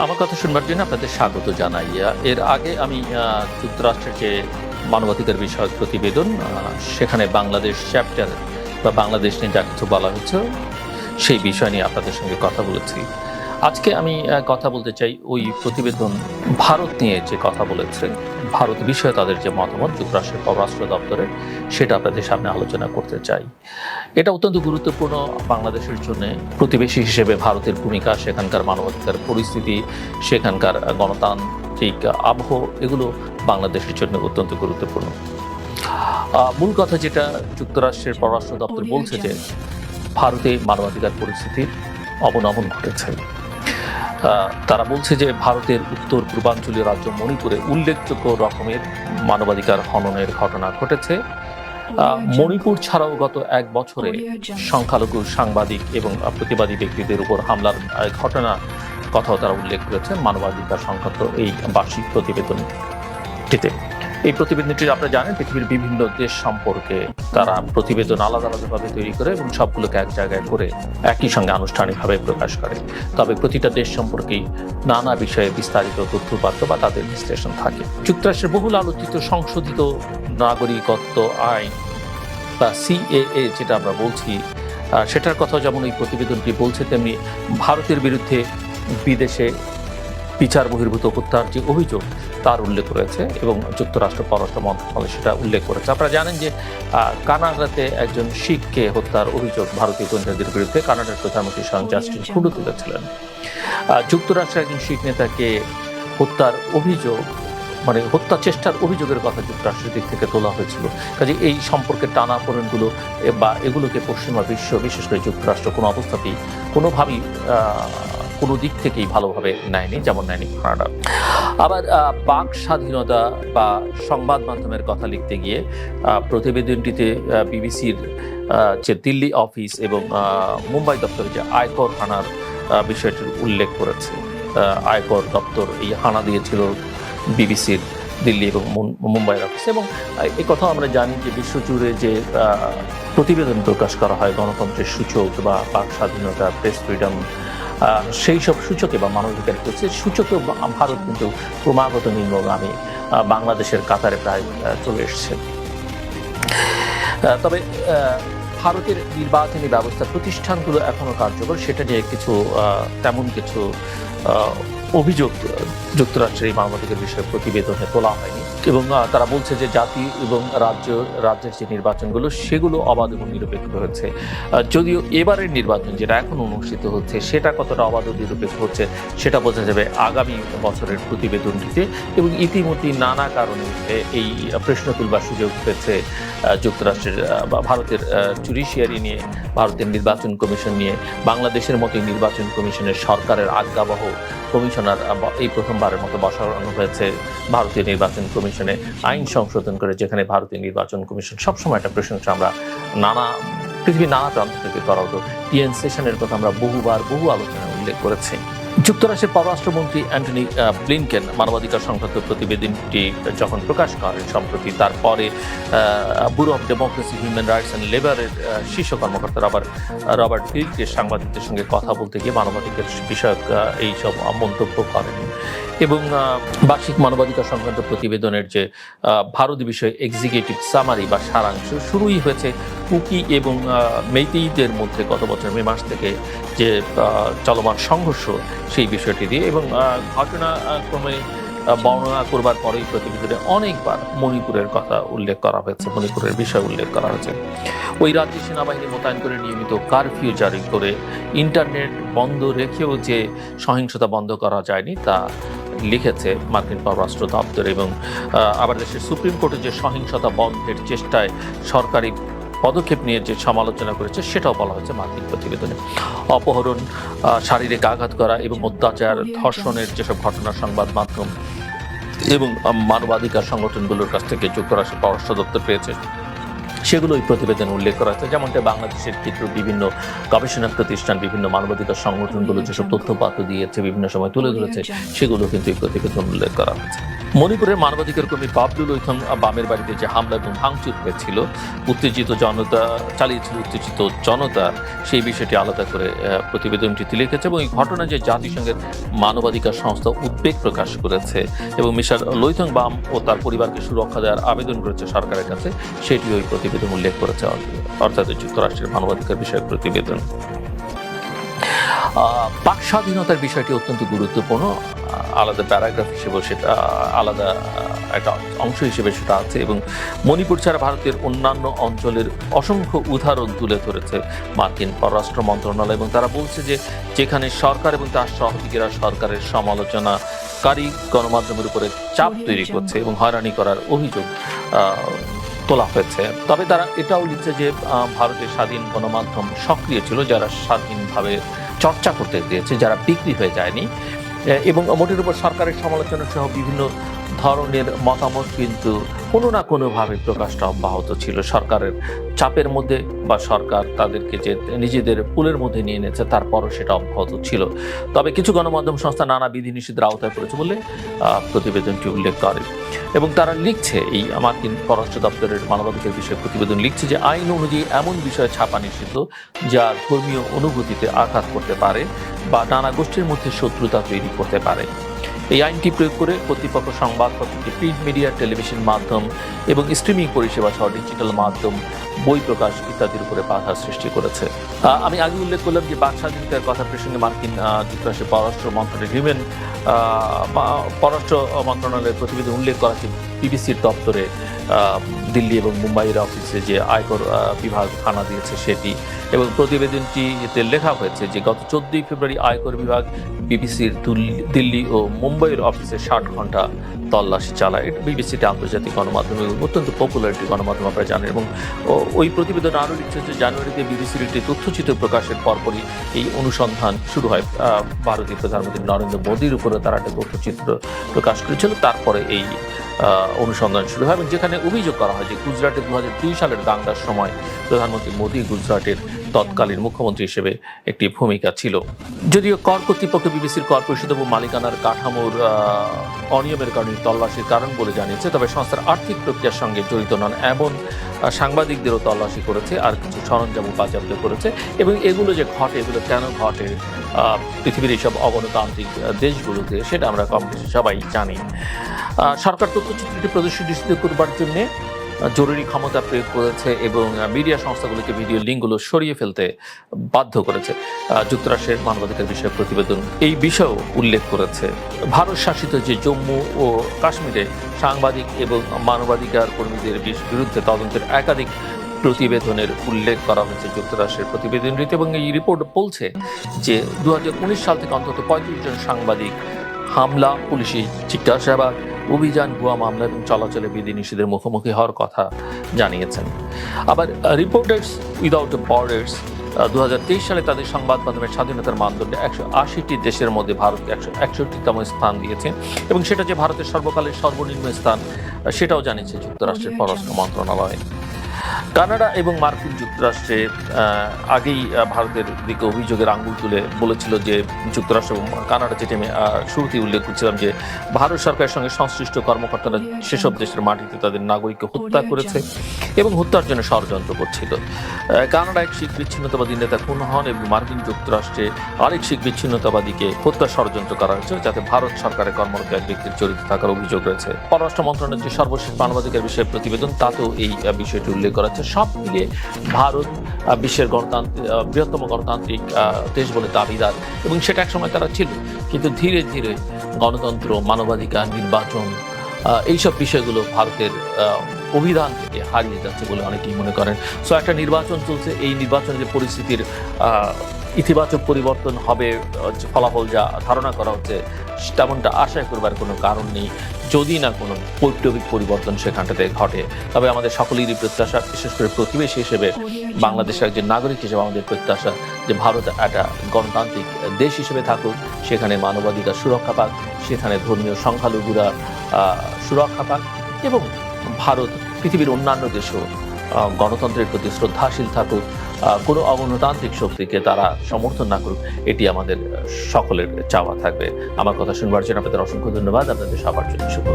আমার কথা শুনবার জন্য আপনাদের স্বাগত জানাই। এর আগে আমি যুক্তরাষ্ট্রের যে মানবাধিকার বিষয়ক প্রতিবেদন, সেখানে বাংলাদেশ চ্যাপ্টার বা বাংলাদেশ নিয়ে যা কিছু বলা হয়েছে সেই বিষয় নিয়ে আপনাদের সঙ্গে কথা বলেছি। আজকে আমি কথা বলতে চাই ওই প্রতিবেদন ভারত নিয়ে যে কথা বলেছে, ভারত বিষয়ে তাদের যে মতামত যুক্তরাষ্ট্রের পররাষ্ট্র দপ্তরে, সেটা আপনাদের সামনে আলোচনা করতে চাই। এটা অত্যন্ত গুরুত্বপূর্ণ বাংলাদেশের জন্য। প্রতিবেশী হিসেবে ভারতের ভূমিকা, সেখানকার মানবাধিকার পরিস্থিতি, সেখানকার গণতান্ত্রিক আবহ, এগুলো বাংলাদেশের জন্য অত্যন্ত গুরুত্বপূর্ণ। মূল কথা যেটা যুক্তরাষ্ট্রের পররাষ্ট্র দপ্তর বলছে যে ভারতে মানবাধিকার পরিস্থিতির অবনমন ঘটেছে। তারা বলছে যে ভারতের উত্তর পূর্বাঞ্চলীয় রাজ্য মণিপুরে উল্লেখযোগ্য রকমের মানবাধিকার হননের ঘটনা ঘটেছে। মণিপুর ছাড়াও গত এক বছরে সংখ্যালঘু সাংবাদিক এবং প্রতিবাদী ব্যক্তিদের উপর হামলার ঘটনা কথাও তারা উল্লেখ করেছেন মানবাধিকার সংক্রান্ত এই বার্ষিক প্রতিবেদনটিতে। এই প্রতিবেদনটি আপনারা জানেন, পৃথিবীর বিভিন্ন দেশ সম্পর্কে তারা প্রতিবেদন আলাদা আলাদাভাবে তৈরি করে এবং সবগুলোকে এক জায়গায় করে একই সঙ্গে আনুষ্ঠানিকভাবে প্রকাশ করে। তবে প্রতিটা দেশ সম্পর্কেই নানা বিষয়ে বিস্তারিত তথ্যপাত্র বা তাদের বিশ্লেষণ থাকে। যুক্তরাষ্ট্রের বহুল আলোচিত সংশোধিত নাগরিকত্ব আইন বা সিএএ যেটা আমরা বলছি, সেটার কথা যেমন এই প্রতিবেদনটি বলছে, তেমনি ভারতের বিরুদ্ধে বিদেশে বিচার বহির্ভূত হত্যার যে অভিযোগ তার উল্লেখ করেছে এবং যুক্তরাষ্ট্র পররাষ্ট্র মন্ত্রণালয় সেটা উল্লেখ করেছে। আপনারা জানেন যে কানাডাতে একজন শিখকে হত্যার অভিযোগ ভারতীয় গোয়েন্দাদের বিরুদ্ধে কানাডার প্রধানমন্ত্রী জাস্টিন ট্রুডো তুলেছিলেন। যুক্তরাষ্ট্রের একজন শিখ নেতাকে হত্যার অভিযোগ, মানে হত্যা চেষ্টার অভিযোগের কথা যুক্তরাষ্ট্রের দিক থেকে তোলা হয়েছিল। কাজে এই সম্পর্কে টানাপোড়েনগুলো বা এগুলোকে পশ্চিমা বিশ্ব, বিশেষ করে যুক্তরাষ্ট্র, কোনো অবস্থাতেই কোনোভাবেই কোনো দিক থেকেই ভালোভাবে নেয়নি, যেমন নেয়নি কানাডা। আবার বাক স্বাধীনতা বা সংবাদ মাধ্যমের কথা লিখতে গিয়ে প্রতিবেদনটিতে বিবিসির যে দিল্লি অফিস এবং মুম্বাই দপ্তরে যে আয়কর হানার বিষয়টির উল্লেখ করেছে। আয়কর দপ্তর এই হানা দিয়েছিল বিবিসির দিল্লি এবং মুম্বাইয়ের অফিস। এবং এই কথা আমরা জানি যে বিশ্বজুড়ে যে প্রতিবেদন প্রকাশ করা হয় গণতন্ত্রের সূচক বা বাক স্বাধীনতা, প্রেস ফ্রিডম, সেই সব সূচকে বা মানবাধিকার সূচকে ভারত কিন্তু ক্রমাগত নিম্নগামী, বাংলাদেশের কাতারে প্রায় চলে এসছে। তবে ভারতের নির্বাচনী ব্যবস্থা প্রতিষ্ঠানগুলো এখনো কার্যকর, সেটা নিয়ে তেমন কিছু অভিযোগ যুক্তরাষ্ট্রের এই মানবাধিকার বিষয়ে প্রতিবেদনে তোলা হয়নি। এবং তারা বলছে যে জাতি এবং রাজ্যের যে নির্বাচনগুলো সেগুলো অবাধ এবং নিরপেক্ষ হয়েছে। যদিও এবারের নির্বাচন যেটা এখন অনুষ্ঠিত হচ্ছে সেটা কতটা অবাধ ও নিরপেক্ষ হচ্ছে সেটা বোঝা যাবে আগামী বছরের প্রতিবেদনটিতে। এবং ইতিমধ্যে নানা কারণে এই প্রশ্ন তুলবার সুযোগ পেয়েছে যুক্তরাষ্ট্রের বা ভারতের জুডিশিয়ারি নিয়ে, ভারতের নির্বাচন কমিশন নিয়ে। বাংলাদেশের মতো নির্বাচন কমিশনের সরকারের আজ্ঞাবহ কমিশনার এই প্রথমবারের মতো বসানো হয়েছে ভারতীয় নির্বাচন কমিশনে আইন সংশোধন করে, যেখানে ভারতীয় নির্বাচন কমিশন সবসময় একটা প্রশংসা আমরা পৃথিবীর নানা প্রান্ত থেকে করা হতো। টিএন সেশনের কথা আমরা বহু আলোচনায় উল্লেখ করেছি। যুক্তরাষ্ট্রের পররাষ্ট্রমন্ত্রী অ্যান্টনি ব্লিনকেন মানবাধিকার সংক্রান্ত প্রতিবেদনটি যখন প্রকাশ করেন সম্প্রতি, তারপরে bureau of democracy, human rights and লেবারের শীর্ষ কর্মকর্তা রবার্ট ফিল্ডকে সাংবাদিকদের সঙ্গে কথা বলতে গিয়ে মানবাধিকার বিষয়ক এইসব মন্তব্য করেন। এবং বার্ষিক মানবাধিকার সংক্রান্ত প্রতিবেদনের যে ভারত বিষয়ে এক্সিকিউটিভ সামারি বা সারাংশ শুরুই হয়েছে কুকি এবং মেইতেইদের মধ্যে গত বছর মে মাস থেকে যে চলমান সংঘর্ষ সেই বিষয়টি দিয়ে। এবং ঘটনাক্রমে বর্ণনা করবার পরেই প্রতিবেদনে অনেকবার মণিপুরের কথা উল্লেখ করা হয়েছে, মণিপুরের বিষয় উল্লেখ করা হয়েছে। ওই রাজ্যে সেনাবাহিনী মোতায়েন করে নিয়মিত কারফিউ জারি করে ইন্টারনেট বন্ধ রেখেও যে সহিংসতা বন্ধ করা যায়নি তা লিখেছে মার্কিন পররাষ্ট্র দপ্তর। এবং আবার দেশের সুপ্রিম কোর্টে যে সহিংসতা বন্ধের চেষ্টায় সরকারি পদক্ষেপ নিয়ে যে সমালোচনা করেছে সেটাও বলা হয়েছে মার্কিন প্রতিবেদনে। অপহরণ, শারীরিক আঘাত করা এবং অত্যাচার, ধর্ষণের যেসব ঘটনা সংবাদ মাধ্যম এবং মানবাধিকার সংগঠনগুলোর কাছ থেকে যুক্তরাষ্ট্রের পররাষ্ট্র দপ্তর পেয়েছে সেগুলো এই প্রতিবেদনে উল্লেখ করা হয়েছে। যেমনটা বাংলাদেশের ক্ষেত্রে বিভিন্ন গবেষণা প্রতিষ্ঠান, বিভিন্ন মানবাধিকার সংগঠনগুলো যেসব তথ্যপাত্র দিয়েছে, বিভিন্ন সময় তুলে ধরেছে, সেগুলো কিন্তু এই প্রতিবেদন উল্লেখ করা হয়েছে। মণিপুরের মানবাধিকার কর্মী বাবলু লৈথম বামের বাড়িতে যে হামলা এবং ভাঙচুর হয়েছিল, উত্তেজিত জনতা সেই বিষয়টি আলাদা করে প্রতিবেদনটি লিখেছে এবং এই ঘটনায় যে জাতিসংঘের মানবাধিকার সংস্থা উদ্বেগ প্রকাশ করেছে এবং মিস্টার লৈথম বাম ও তার পরিবারকে সুরক্ষা দেওয়ার আবেদন করেছে সরকারের কাছে, সেটি ওই প্রতিবেদন উল্লেখ করেছে, অর্থাৎ যুক্তরাষ্ট্রের মানবাধিকার বিষয়ক প্রতিবেদন। বাক স্বাধীনতার বিষয়টি অত্যন্ত গুরুত্বপূর্ণ, আলাদা প্যারাগ্রাফ হিসেবে সেটা আলাদা একটা অংশ হিসেবে সেটা আছে এবং মণিপুর ছাড়া ভারতের অন্যান্য অঞ্চলের অসংখ্য উদাহরণ তুলে ধরেছে মার্কিন পররাষ্ট্র মন্ত্রণালয় এবং তারা বলছে যে যেখানে সরকার এবং তার সহযোগীরা সরকারের সমালোচনাকারী গণমাধ্যমের উপরে চাপ তৈরি করছে এবং হয়রানি করার অভিযোগ তোলা হয়েছে। তবে তারা এটাও লিখছে যে ভারতের স্বাধীন গণমাধ্যম সক্রিয় ছিল, যারা স্বাধীনভাবে চর্চা করতে দিয়েছে, যারা বিক্রি হয়ে যায়নি এবং মোটের উপর সরকারের সমালোচনা সহ বিভিন্ন ধরনের মতামত কিন্তু কোনো না কোনোভাবে প্রকাশটা অব্যাহত ছিল সরকারের চাপের মধ্যে, বা সরকার তাদেরকে যে নিজেদের পুলের মধ্যে নিয়ে নিয়েছে তারপরও সেটা অব্যাহত ছিল। তবে কিছু গণমাধ্যম সংস্থা নানা বিধিনিষেধের আওতায় পড়েছে বলে প্রতিবেদনটি উল্লেখ করে এবং তারা লিখছে, এই মার্কিন পররাষ্ট্র দপ্তরের মানবাধিকার বিষয়ক প্রতিবেদন লিখছে যে আইন অনুযায়ী এমন বিষয়ে ছাপা নিষিদ্ধ যা ধর্মীয় অনুভূতিতে আঘাত করতে পারে বা নানা গোষ্ঠীর মধ্যে শত্রুতা তৈরি করতে পারে। এই আইনটি প্রয়োগ করে কর্তৃপক্ষ সংবাদপত্রকে প্রিন্ট মিডিয়া, টেলিভিশন মাধ্যম এবং স্ট্রিমিং পরিষেবা সহ ডিজিটাল মাধ্যম, বই প্রকাশ ইত্যাদির উপরে বাধা সৃষ্টি করেছে। আমি আগে উল্লেখ করলাম যে বাক স্বাধীনতার কথা প্রসঙ্গে মার্কিন যুক্তরাষ্ট্রের পররাষ্ট্র মন্ত্রণালয় পররাষ্ট্র মন্ত্রণালয়ের প্রতিবেদন উল্লেখ করা হচ্ছে বিবিসির দপ্তরে দিল্লি এবং মুম্বাইয়ের অফিসে যে আয়কর বিভাগ হানা দিয়েছে সেটি, এবং প্রতিবেদনটিতে লেখা হয়েছে যে গত 14 ফেব্রুয়ারি আয়কর বিভাগ বিবিসির দিল্লি ও মুম্বাইয়ের অফিসে 60 ঘন্টা তল্লাশি চালায়। বিবিসিটি আন্তর্জাতিক গণমাধ্যম এবং অত্যন্ত পপুলার একটি গণমাধ্যম, আপনারা জানেন। এবং ওই প্রতিবেদন আরও লিখছে যে জানুয়ারিতে বিবিসির একটি তথ্যচিত্র প্রকাশের পরপরই এই অনুসন্ধান শুরু হয়। ভারতীয় প্রধানমন্ত্রী নরেন্দ্র মোদীর উপরে তারা একটা তথ্যচিত্র প্রকাশ করেছিল, তারপরে এই অনুসন্ধান শুরু হয় এবং যেখানে অভিযোগ করা হয় যে গুজরাটে 2002 সালের দাঙ্গার সময় প্রধানমন্ত্রী মোদী গুজরাটের তৎকালীন মুখ্যমন্ত্রী হিসেবে একটি ভূমিকা ছিল। যদিও কর কর্তৃপক্ষ বিবিসির কর পরিষদ ও মালিকানার কাঠামোর অনিয়মের কারণে তল্লাশির কারণ বলে জানিয়েছে, তবে সংস্থার আর্থিক প্রক্রিয়ার সঙ্গে জড়িত নন এমন সাংবাদিকদেরও তল্লাশি করেছে, আর কিছু সরঞ্জামও বাজেয়াপ্ত করেছে। এবং এগুলো যে ঘটে, এগুলো কেন ঘটে পৃথিবীর এইসব অগণতান্ত্রিক দেশগুলোতে, সেটা আমরা কম বেশি সবাই জানি। সরকার তথ্যচিত্রটি প্রদর্শন নিশ্চিত করবার জন্য জরুরি ক্ষমতা প্রয়োগ করেছে এবং মিডিয়া সংস্থাগুলিকে ভিডিও লিঙ্কগুলো সরিয়ে ফেলতে বাধ্য করেছে। যুক্তরাষ্ট্রের মানবাধিকার বিষয়ক প্রতিবেদন এই বিষয়েও উল্লেখ করেছে। ভারত শাসিত যে জম্মু ও কাশ্মীরে সাংবাদিক এবং মানবাধিকার কর্মীদের বিরুদ্ধে তদন্তের একাধিক প্রতিবেদনের উল্লেখ করা হয়েছে যুক্তরাষ্ট্রের প্রতিবেদনটিতে এবং এই রিপোর্ট বলছে যে 2019 সাল থেকে অন্তত 35 জন সাংবাদিক হামলা, পুলিশি জিজ্ঞাসাবাদ, অভিযান, ভুয়া মামলা এবং চলাচলে বিধিনিষেধের মুখোমুখি হওয়ার কথা জানিয়েছেন। আবার রিপোর্টার্স উইদাউট বর্ডার্স 2023 সালে তাদের সংবাদ মাধ্যমের স্বাধীনতার মানদণ্ডে 180টি দেশের মধ্যে ভারতকে 161তম স্থান দিয়েছে এবং সেটা যে ভারতের সর্বকালের সর্বনিম্ন স্থান সেটাও জানিয়েছে যুক্তরাষ্ট্রের পররাষ্ট্র মন্ত্রণালয়। কানাডা এবং মার্কিন যুক্তরাষ্ট্রে আগেই ভারতের দিকে অভিযোগের আঙুল তুলে বলেছিল যে যুক্তরাষ্ট্র এবং কানাডা, যেটি আমি শুরুতেই উল্লেখ করছিলাম, যে ভারত সরকারের সঙ্গে সংশ্লিষ্ট কর্মকর্তারা সেসব দেশের মাটিতে তাদের নাগরিককে হত্যা করেছে এবং হত্যার জন্য ষড়যন্ত্র করছিল। কানাডা এক শিখ বিচ্ছিন্নতাবাদী নেতা খুন হন এবং মার্কিন যুক্তরাষ্ট্রে আরেক শিখ বিচ্ছিন্নতাবাদীকে হত্যা ষড়যন্ত্র করা হয়েছে, যাতে ভারত সরকারের কর্মরত এক ব্যক্তির জড়িত থাকার অভিযোগ রয়েছে। পররাষ্ট্র মন্ত্রণালয়ের যে সর্বশেষ মানবাধিকার বিষয়ক প্রতিবেদন তাতেও এই বিষয়টি উল্লেখ করা হচ্ছে। সব মিলিয়ে ভারত বিশ্বের বৃহত্তম গণতান্ত্রিক দেশ বলে দাবিদার এবং সেটা একসময় তারা ছিল, কিন্তু ধীরে ধীরে গণতন্ত্র, মানবাধিকার, নির্বাচন এইসব বিষয়গুলো ভারতের অভিধান থেকে হারিয়ে যাচ্ছে বলে অনেকেই মনে করেন। সো একটা নির্বাচন চলছে, এই নির্বাচনের যে পরিস্থিতির ইতিবাচক পরিবর্তন হবে, ফলাফল যা ধারণা করা হচ্ছে তেমনটা আশা করবার কোনো কারণ নেই, যদি না কোনো বৈপ্লবিক পরিবর্তন সেখানটাতে ঘটে। তবে আমাদের সকলেরই প্রত্যাশা, বিশেষ করে প্রতিবেশী হিসেবে বাংলাদেশের একজন নাগরিক হিসেবে আমাদের প্রত্যাশা যে ভারত একটা গণতান্ত্রিক দেশ হিসেবে থাকুক, সেখানে মানবাধিকার সুরক্ষা পাক, সেখানে ধর্মীয় সংখ্যালঘুরা সুরক্ষা পাক এবং ভারত পৃথিবীর অন্যান্য দেশেও গণতন্ত্রের প্রতি শ্রদ্ধাশীল থাকুক, কোনো অগণতান্ত্রিক শক্তিকে তারা সমর্থন না করুক, এটি আমাদের সকলের চাওয়া থাকবে। আমার কথা শুনবার জন্য আপনাদের অসংখ্য ধন্যবাদ। আপনাদের সবার জন্য শুভ।